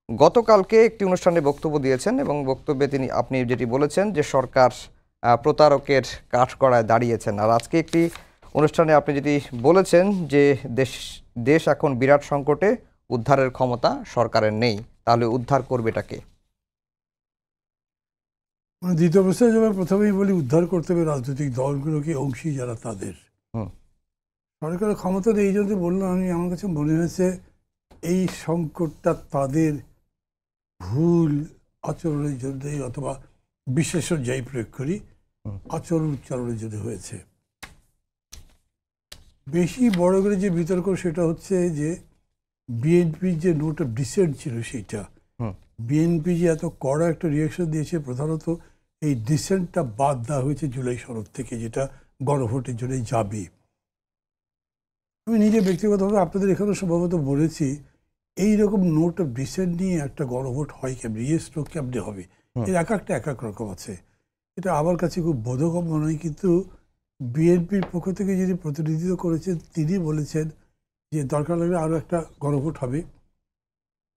গতকালকে একটি অনুষ্ঠানে বক্তব্য দিয়েছেন এবং বক্তব্যে আপনি যেটি বলেছেন যে সরকার প্রতারকের কাঠগড়ায় দাঁড়িয়েছেন। আর আজকে একটি অনুষ্ঠানে আপনি যেটি বলেছেন যে দেশ দেশ এখন বিরাট সংকটে, উদ্ধারের ক্ষমতা সরকারের নেই, তাহলে উদ্ধার করবেটাকে? দ্বিতীয় অবস্থায় যখন প্রথমেই বলি উদ্ধার করতে হবে রাজনৈতিক দলগুলোকে, অংশী যারা তাদের। সরকারের ক্ষমতা নেই, এই জন্য বললাম আমি, আমার কাছে মনে হয়েছে এই সংকটটা তাদের ভুল আচরণের জন্যই, অথবা বিশ্লেষণ যাই প্রয়োগ করি, আচরণ উচ্চারণের জন্য হয়েছে। বেশি বড় করে যে বিতর্ক সেটা হচ্ছে যে বিএনপির যে নোট অফ ডিসেন্ট ছিল সেইটা, বিএনপি যে এত কড়া একটা রিয়াকশন দিয়েছে, প্রধানত এই ডিসেন্টটা বাদ দেওয়া হয়েছে জুলাই সনদ থেকে, যেটা গণভোটের জন্য যাবে। আমি নিজে ব্যক্তিগতভাবে আপনাদের এখানে সম্ভবত বলেছি, এইরকম নোট অফ ডিসেন্ট নিয়ে একটা গণভোট হয় কেমনি, ইয়েস নো কেমনি হবে, এর এক একটা এক এক রকম আছে। এটা আমার কাছে খুব বোধগম্য নয়, কিন্তু বিএনপির পক্ষ থেকে যিনি প্রতিনিধিত্ব করেছেন তিনি বলেছেন যে দরকার লাগলে আরও একটা গণভোট হবে,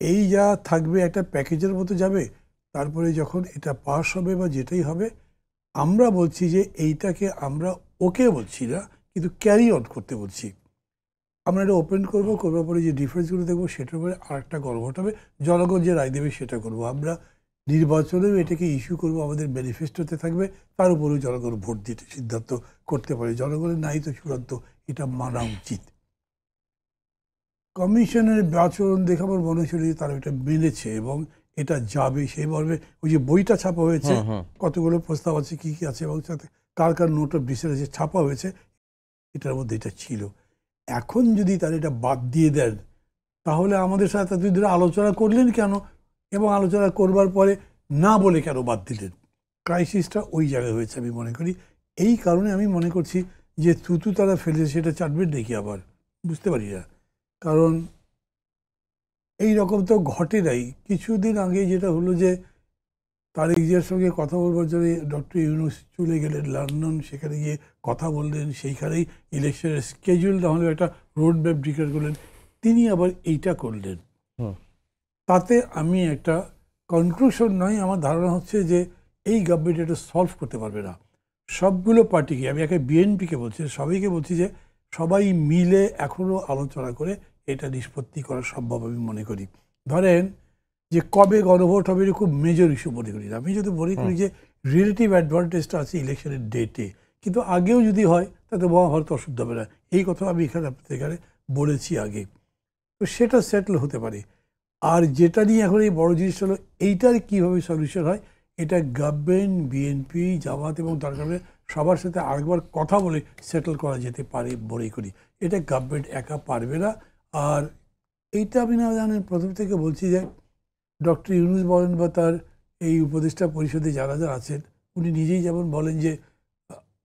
এই যা থাকবে একটা প্যাকেজের মতো যাবে, তারপরে যখন এটা পাস হবে বা যেটাই হবে, আমরা বলছি যে এইটাকে আমরা ওকে বলছি না, কিন্তু ক্যারি অন করতে বলছি। আমরা এটা ওপেন করবো, করবার পরে যে ডিফারেন্সগুলো দেখবো সেটার উপরে আরেকটা গণভোট হবে, জনগণ যে রায় দেবে সেটা করবো। আমরা নির্বাচনেও এটাকে ইস্যু করবো, আমাদের ম্যানিফেস্টোতে থাকবে, তার উপরেও জনগণ ভোট দিতে সিদ্ধান্ত করতে পারে। জনগণের নাই তো চূড়ান্ত, এটা মানা উচিত। কমিশনের আচরণ দেখে আমার মনে হচ্ছিল যে তারা এটা মেনেছে এবং এটা যাবে সেই মর্মে। ওই যে বইটা ছাপা হয়েছে, কতগুলো প্রস্তাব আছে, কি কি আছে, এবং সাথে কার কার নোট অফ ডিসেন্ট আছে ছাপা হয়েছে, এটার মধ্যে এটা ছিল। এখন যদি তারা এটা বাদ দিয়ে দেন, তাহলে আমাদের সাথে এতদিন ধরে আলোচনা করলেন কেন, এবং আলোচনা করবার পরে না বলে কেন বাদ দিলেন? ক্রাইসিসটা ওই জায়গায় হয়েছে আমি মনে করি। এই কারণে আমি মনে করছি যে থুতু তারা ফেলেছে, সেটা চাটবেন দেখি আবার, বুঝতে পারি না। কারণ এই রকম তো ঘটে নাই। কিছুদিন আগে যেটা হলো যে তারেক জিয়ার সঙ্গে কথা বলবার জন্য ডক্টর ইউনূস চলে গেলেন লন্ডন, সেখানে গিয়ে কথা বললেন, সেইখানেই ইলেকশনের স্কেজুল না হলে একটা রোড ম্যাপ ডিক্লেয়ার করলেন, তিনি আবার এইটা করলেন। তাতে আমি একটা কনক্লুশন নয়, আমার ধারণা হচ্ছে যে এই গভর্নমেন্ট এটা সলভ করতে পারবে না। সবগুলো পার্টিকে, আমি একে বিএনপিকে বলছি, সবাইকে বলছি যে সবাই মিলে এখনও আলোচনা করে এটা নিষ্পত্তি করা সম্ভব আমি মনে করি। ধরেন যে কবে গণভোট হবে এটা খুব মেজর ইস্যু মনে করি না। আমি যদি মনে করি যে রিলেটিভ অ্যাডভান্টেজটা আছে ইলেকশনের ডেটে, কিন্তু আগেও যদি হয় তাতে মহাভারত অশুদ্ধ হবে না, এই কথা আমি এখানে আপনাদের এখানে বলেছি আগে। তো সেটা সেটেল হতে পারে। আর যেটা নিয়ে এখন এই বড় জিনিস হলো এইটার কীভাবে সলিউশন হয়, এটা গভর্নমেন্ট, বিএনপি, জামাত এবং দরকার হলে সবার সাথে আরেকবার কথা বলে সেটেল করা যেতে পারে মনে করি। এটা গভর্নমেন্ট একা পারবে না। আর এইটা আমি না জানেন প্রথম থেকে বলছি যে ডক্টর ইউনূস বলেন বা তার এই উপদেষ্টা পরিষদে যারা যারা আছেন, উনি নিজেই যেমন বলেন যে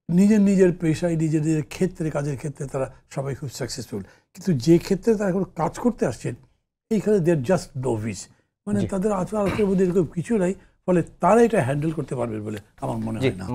নিজের নিজের পেশায়, নিজের নিজের ক্ষেত্রে, কাজের ক্ষেত্রে তারা সবাই খুব সাকসেসফুল, কিন্তু যে ক্ষেত্রে তারা এখন কাজ করতে আসছেন এইখানে দে আর জাস্ট নোভিস, মানে তাদের আচার আচরণের মধ্যে এরকম কিছু নাই, ফলে তারা এটা হ্যান্ডেল করতে পারবে বলে আমার মনে হয় না।